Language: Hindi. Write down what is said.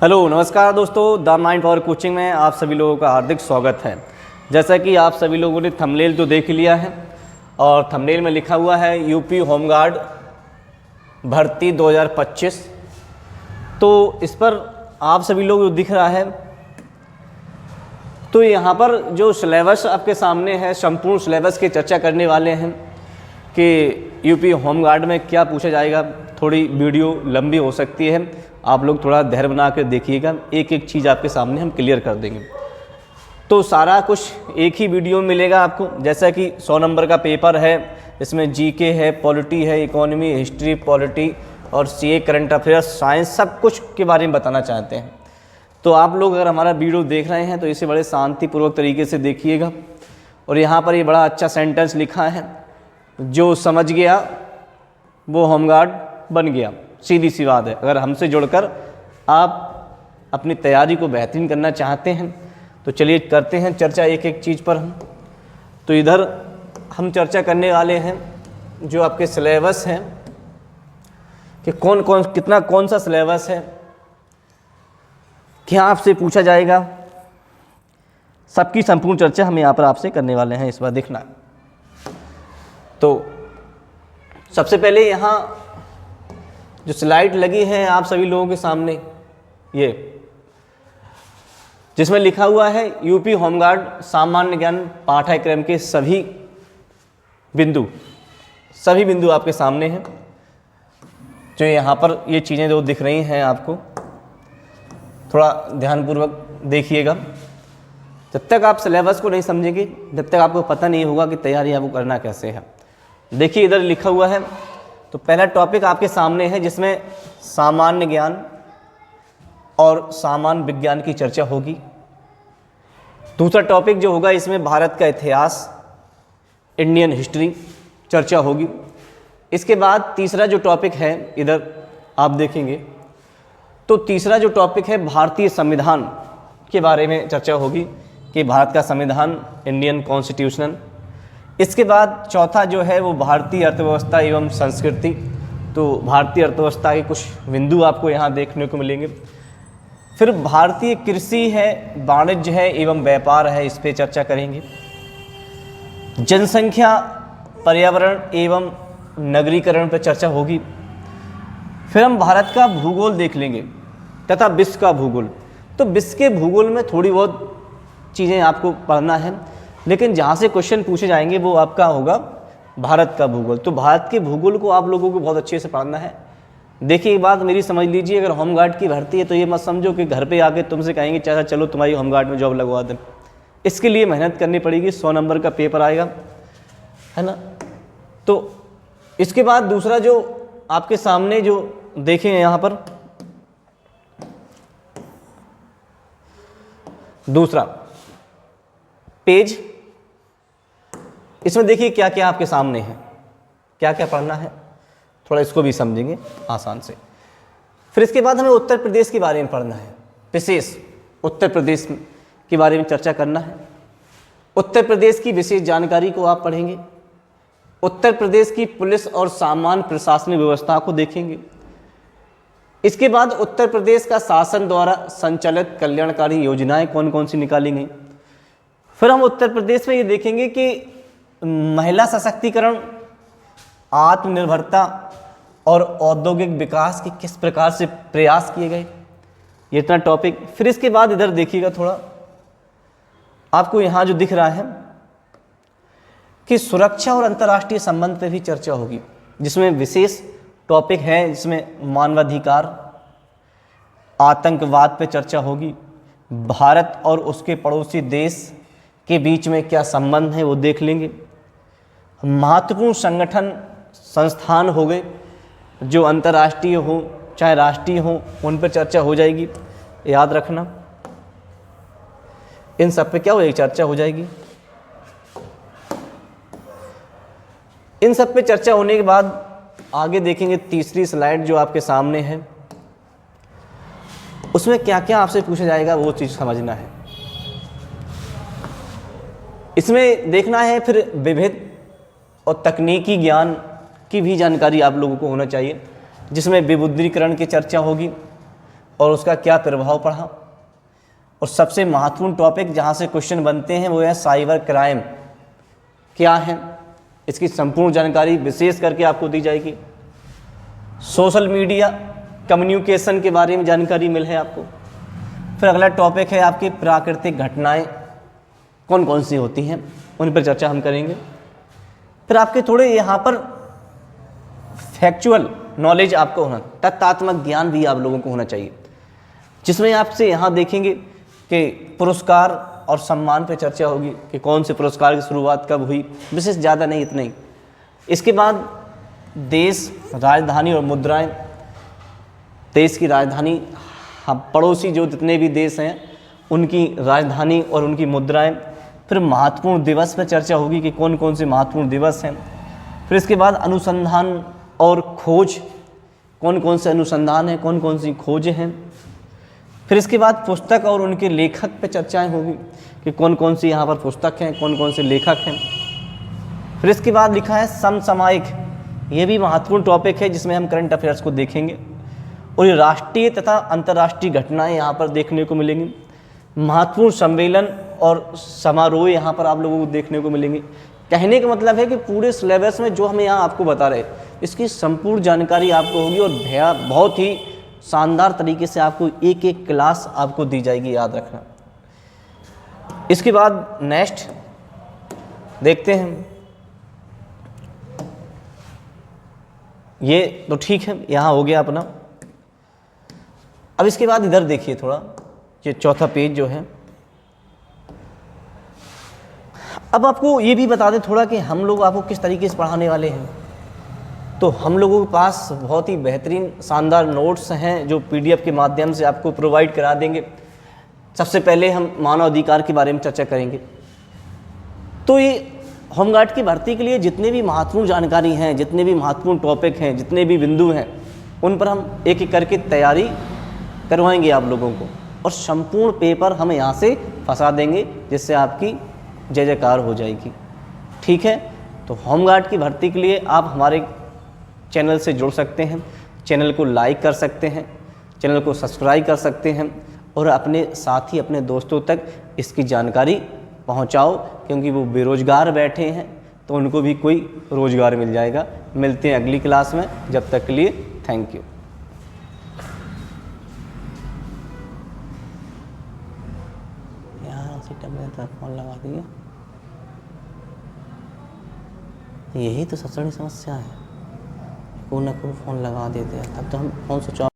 हेलो नमस्कार दोस्तों, द माइंड पावर कोचिंग में आप सभी लोगों का हार्दिक स्वागत है। जैसा कि आप सभी लोगों ने थंबनेल तो देख लिया है और थंबनेल में लिखा हुआ है यूपी होमगार्ड भर्ती 2025। तो इस पर आप सभी लोग जो दिख रहा है, तो यहाँ पर जो सिलेबस आपके सामने है, संपूर्ण सिलेबस की चर्चा करने वाले हैं कि यूपी होमगार्ड में क्या पूछा जाएगा। थोड़ी वीडियो लंबी हो सकती है, आप लोग थोड़ा धैर्य बना कर देखिएगा, एक एक चीज़ आपके सामने हम क्लियर कर देंगे। तो सारा कुछ एक ही वीडियो में मिलेगा आपको। जैसा कि 100 नंबर का पेपर है, इसमें जीके है, पॉलिटी है, इकोनॉमी, हिस्ट्री, पॉलिटी और सीए, करंट अफेयर्स, साइंस, सब कुछ के बारे में बताना चाहते हैं। तो आप लोग अगर हमारा वीडियो देख रहे हैं तो इसे बड़े शांतिपूर्वक तरीके से देखिएगा। और यहाँ पर ये बड़ा अच्छा सेंटेंस लिखा है, जो समझ गया वो होमगार्ड बन गया। सीधी सी बात है। अगर हमसे जुड़कर आप अपनी तैयारी को बेहतरीन करना चाहते हैं तो चलिए करते हैं चर्चा एक एक चीज़ पर हम। तो इधर हम चर्चा करने वाले हैं जो आपके सिलेबस हैं कि कौन सा सिलेबस है, क्या आपसे पूछा जाएगा, सबकी संपूर्ण चर्चा हम यहाँ पर आपसे करने वाले हैं इस बार। देखना तो सबसे पहले यहाँ जो स्लाइड लगी है आप सभी लोगों के सामने, ये जिसमें लिखा हुआ है यूपी होमगार्ड सामान्य ज्ञान पाठ्यक्रम के सभी बिंदु आपके सामने हैं। जो यहाँ पर ये चीज़ें जो दिख रही हैं आपको, थोड़ा ध्यानपूर्वक देखिएगा। जब तक आप सिलेबस को नहीं समझेंगे, जब तक आपको पता नहीं होगा कि तैयारी आपको करना कैसे है। देखिए इधर लिखा हुआ है, तो पहला टॉपिक आपके सामने है जिसमें सामान्य ज्ञान और सामान्य विज्ञान की चर्चा होगी। दूसरा टॉपिक जो होगा इसमें भारत का इतिहास, इंडियन हिस्ट्री चर्चा होगी। इसके बाद तीसरा जो टॉपिक है इधर आप देखेंगे, तो तीसरा जो टॉपिक है भारतीय संविधान के बारे में चर्चा होगी कि भारत का संविधान, इंडियन कॉन्स्टिट्यूशन। इसके बाद चौथा जो है वो भारतीय अर्थव्यवस्था एवं संस्कृति। तो भारतीय अर्थव्यवस्था के कुछ बिंदु आपको यहाँ देखने को मिलेंगे। फिर भारतीय कृषि है, वाणिज्य है एवं व्यापार है, इस पर चर्चा करेंगे। जनसंख्या, पर्यावरण एवं नगरीकरण पर चर्चा होगी। फिर हम भारत का भूगोल देख लेंगे तथा विश्व का भूगोल। तो विश्व के भूगोल में थोड़ी बहुत चीज़ें आपको पढ़ना है, लेकिन जहाँ से क्वेश्चन पूछे जाएंगे वो आपका होगा भारत का भूगोल। तो भारत के भूगोल को आप लोगों को बहुत अच्छे से पढ़ना है। देखिए एक बात मेरी समझ लीजिए, अगर होमगार्ड की भर्ती है तो ये मत समझो कि घर पे आके तुमसे कहेंगे चाचा चलो तुम्हारी होमगार्ड में जॉब लगवा दें। इसके लिए मेहनत करनी पड़ेगी। 100 नंबर का पेपर आएगा, है ना। तो इसके बाद दूसरा जो आपके सामने जो देखें यहाँ पर, दूसरा पेज, इसमें देखिए क्या क्या आपके सामने है, क्या क्या पढ़ना है, थोड़ा इसको भी समझेंगे आसान से। फिर इसके बाद हमें उत्तर प्रदेश के बारे में पढ़ना है, विशेष उत्तर प्रदेश के बारे में चर्चा करना है। उत्तर प्रदेश की विशेष जानकारी को आप पढ़ेंगे। उत्तर प्रदेश की पुलिस और सामान्य प्रशासनिक व्यवस्था को देखेंगे। इसके बाद उत्तर प्रदेश का शासन द्वारा संचालित कल्याणकारी योजनाएं कौन कौन सी निकाली गई। फिर हम उत्तर प्रदेश में ये देखेंगे कि महिला सशक्तिकरण, आत्मनिर्भरता और औद्योगिक विकास के किस प्रकार से प्रयास किए गए, ये इतना टॉपिक। फिर इसके बाद इधर देखिएगा, थोड़ा आपको यहाँ जो दिख रहा है कि सुरक्षा और अंतर्राष्ट्रीय संबंध पर भी चर्चा होगी, जिसमें विशेष टॉपिक है, जिसमें मानवाधिकार, आतंकवाद पर चर्चा होगी। भारत और उसके पड़ोसी देश के बीच में क्या संबंध है वो देख लेंगे। महत्वपूर्ण संगठन, संस्थान हो गए जो अंतर्राष्ट्रीय हो चाहे राष्ट्रीय हो, उन पर चर्चा हो जाएगी। याद रखना इन सब पे क्या हो जाएगी, चर्चा हो जाएगी। इन सब पे चर्चा होने के बाद आगे देखेंगे तीसरी स्लाइड जो आपके सामने है, उसमें क्या क्या आपसे पूछा जाएगा वो चीज़ समझना है। इसमें देखना है फिर विविध और तकनीकी ज्ञान की भी जानकारी आप लोगों को होना चाहिए, जिसमें विमुद्रीकरण की चर्चा होगी, और उसका क्या प्रभाव पड़ा। और सबसे महत्वपूर्ण टॉपिक जहाँ से क्वेश्चन बनते हैं वो है साइबर क्राइम क्या है, इसकी संपूर्ण जानकारी विशेष करके आपको दी जाएगी। सोशल मीडिया कम्युनिकेशन के बारे में जानकारी मिल है आपको। फिर अगला टॉपिक है आपकी प्राकृतिक घटनाएं कौन कौन सी होती हैं, उन पर चर्चा हम करेंगे। फिर आपके थोड़े यहाँ पर फैक्चुअल नॉलेज आपको होना, तथ्यात्मक ज्ञान भी आप लोगों को होना चाहिए, जिसमें आपसे यहाँ देखेंगे कि पुरस्कार और सम्मान पे चर्चा होगी कि कौन से पुरस्कार की शुरुआत कब हुई, विशेष ज़्यादा नहीं, इतना ही। इसके बाद देश, राजधानी और मुद्राएं, देश की राजधानी, हम पड़ोसी जो जितने भी देश हैं उनकी राजधानी और उनकी मुद्राएं। फिर महत्वपूर्ण दिवस पर चर्चा होगी कि कौन कौन से महत्वपूर्ण दिवस हैं। फिर इसके बाद अनुसंधान और खोज, कौन कौन से अनुसंधान हैं, कौन कौन सी खोज हैं। फिर इसके बाद पुस्तक और उनके लेखक पे चर्चाएं होगी कि कौन कौन सी यहाँ पर पुस्तक हैं, कौन कौन से लेखक हैं। फिर इसके बाद लिखा है समसामयिक, ये भी महत्वपूर्ण टॉपिक है जिसमें हम करंट अफेयर्स को देखेंगे और ये राष्ट्रीय तथा अंतर्राष्ट्रीय घटनाएं यहाँ पर देखने को मिलेंगी। महत्वपूर्ण सम्मेलन और समारोह यहाँ पर आप लोगों को देखने को मिलेंगे। कहने का मतलब है कि पूरे सिलेबस में जो हमें यहाँ आपको बता रहे इसकी संपूर्ण जानकारी आपको होगी और भैया बहुत ही शानदार तरीके से आपको एक एक क्लास आपको दी जाएगी, याद रखना। इसके बाद नेक्स्ट देखते हैं, ये तो ठीक है, यहाँ हो गया अपना। अब इसके बाद इधर देखिए थोड़ा, ये चौथा पेज जो है। अब आपको ये भी बता दें थोड़ा कि हम लोग आपको किस तरीके से पढ़ाने वाले हैं। तो हम लोगों के पास बहुत ही बेहतरीन शानदार नोट्स हैं जो पीडीएफ के माध्यम से आपको प्रोवाइड करा देंगे। सबसे पहले हम मानव अधिकार के बारे में चर्चा करेंगे। तो ये होमगार्ड की भर्ती के लिए जितने भी महत्वपूर्ण जानकारी हैं, जितने भी महत्वपूर्ण टॉपिक हैं, जितने भी बिंदु हैं, उन पर हम एक एक करके तैयारी करवाएंगे आप लोगों को और संपूर्ण पेपर हम यहाँ से फंसा देंगे जिससे आपकी जय जयकार हो जाएगी। ठीक है, तो होमगार्ड की भर्ती के लिए आप हमारे चैनल से जुड़ सकते हैं, चैनल को लाइक कर सकते हैं, चैनल को सब्सक्राइब कर सकते हैं और अपने साथी अपने दोस्तों तक इसकी जानकारी पहुंचाओ, क्योंकि वो बेरोजगार बैठे हैं तो उनको भी कोई रोजगार मिल जाएगा। मिलते हैं अगली क्लास में, जब तक के लिए थैंक यू। फोन लगा दिया, यही तो सबसे बड़ी समस्या है, कोई ना कोई फ़ोन लगा देते हैं, तब तो हम फ़ोन स्विच ऑफ